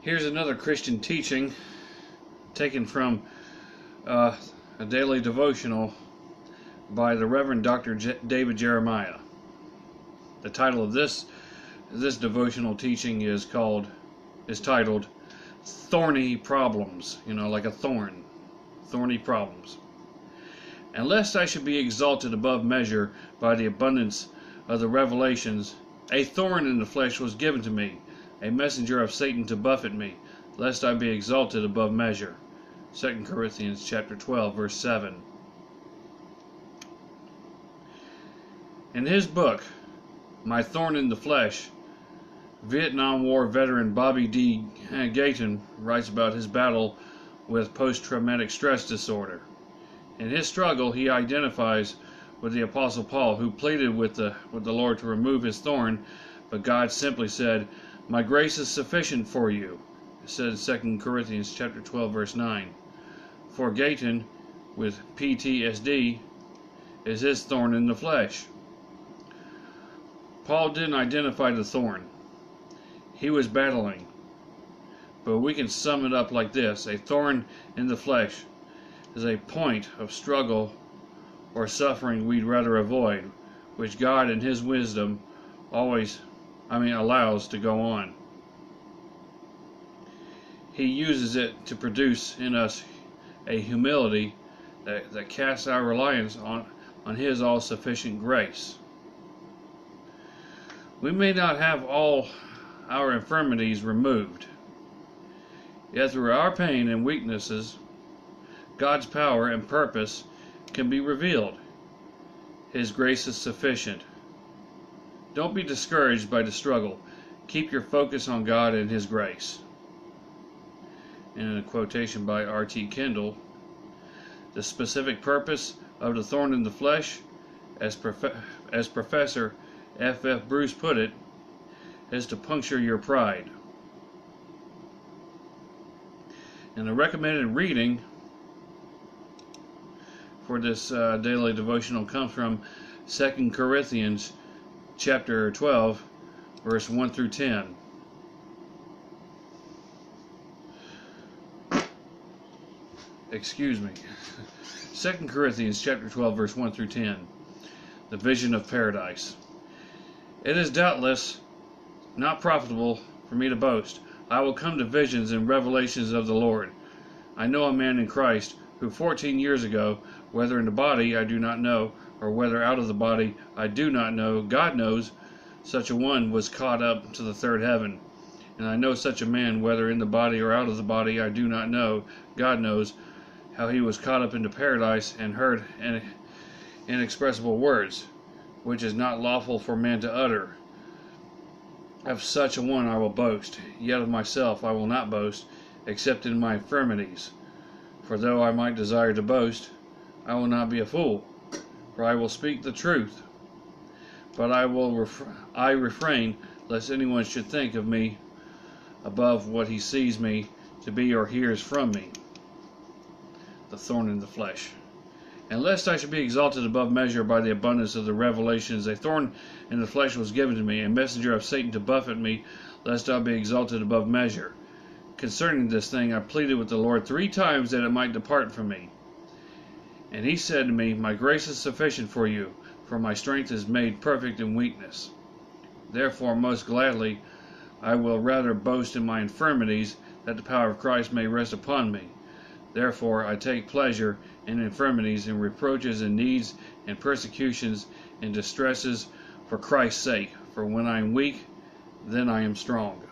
Here's another Christian teaching taken from a daily devotional by the Reverend Dr. David Jeremiah. The title of this devotional teaching is titled Thorny Problems. You know, like a thorn. Thorny problems. And lest I should be exalted above measure by the abundance of the revelations, a thorn in the flesh was given to me, a messenger of Satan to buffet me, lest I be exalted above measure. 2 Corinthians chapter 12, verse 7. In his book, My Thorn in the Flesh, Vietnam War veteran Bobby D. Gayton writes about his battle with post-traumatic stress disorder. In his struggle, he identifies with the Apostle Paul, who pleaded with the Lord to remove his thorn, but God simply said, "My grace is sufficient for you." It says 2 Corinthians chapter 12, verse 9. For Gayton, with PTSD, is his thorn in the flesh. Paul didn't identify the thorn. He was battling. But we can sum it up like this: a thorn in the flesh is a point of struggle or suffering we'd rather avoid, which God in His wisdom allows to go on. He uses it to produce in us a humility that casts our reliance on His all-sufficient grace. We may not have all our infirmities removed, yet through our pain and weaknesses, God's power and purpose can be revealed. His grace is sufficient. Don't be discouraged by the struggle. Keep your focus on God and His grace. And in a quotation by R.T. Kendall, the specific purpose of the thorn in the flesh, as Professor F.F. Bruce put it, is to puncture your pride. And the recommended reading for this daily devotional comes from 2 Corinthians chapter 12, verse 1 through 10. Excuse me. 2 Corinthians chapter 12, verse 1 through 10. The vision of paradise. It is doubtless not profitable for me to boast. I will come to visions and revelations of the Lord. I know a man in Christ who 14 years ago, whether in the body I do not know, or whether out of the body I do not know, God knows, such a one was caught up to the third heaven. And I know such a man, whether in the body or out of the body I do not know, God knows, how he was caught up into paradise and heard inexpressible words, which is not lawful for man to utter. Of such a one I will boast, yet of myself I will not boast, except in my infirmities. For though I might desire to boast, I will not be a fool, for I will speak the truth. But I refrain, lest anyone should think of me above what he sees me to be or hears from me. The thorn in the flesh. And lest I should be exalted above measure by the abundance of the revelations, a thorn in the flesh was given to me, a messenger of Satan to buffet me, lest I be exalted above measure. Concerning this thing I pleaded with the Lord 3 times that it might depart from me. And He said to me, My grace is sufficient for you, for my strength is made perfect in weakness. Therefore most gladly I will rather boast in my infirmities, that the power of Christ may rest upon me. Therefore I take pleasure in infirmities, in reproaches, in needs, in persecutions, in distresses, for Christ's sake. For when I am weak, then I am strong.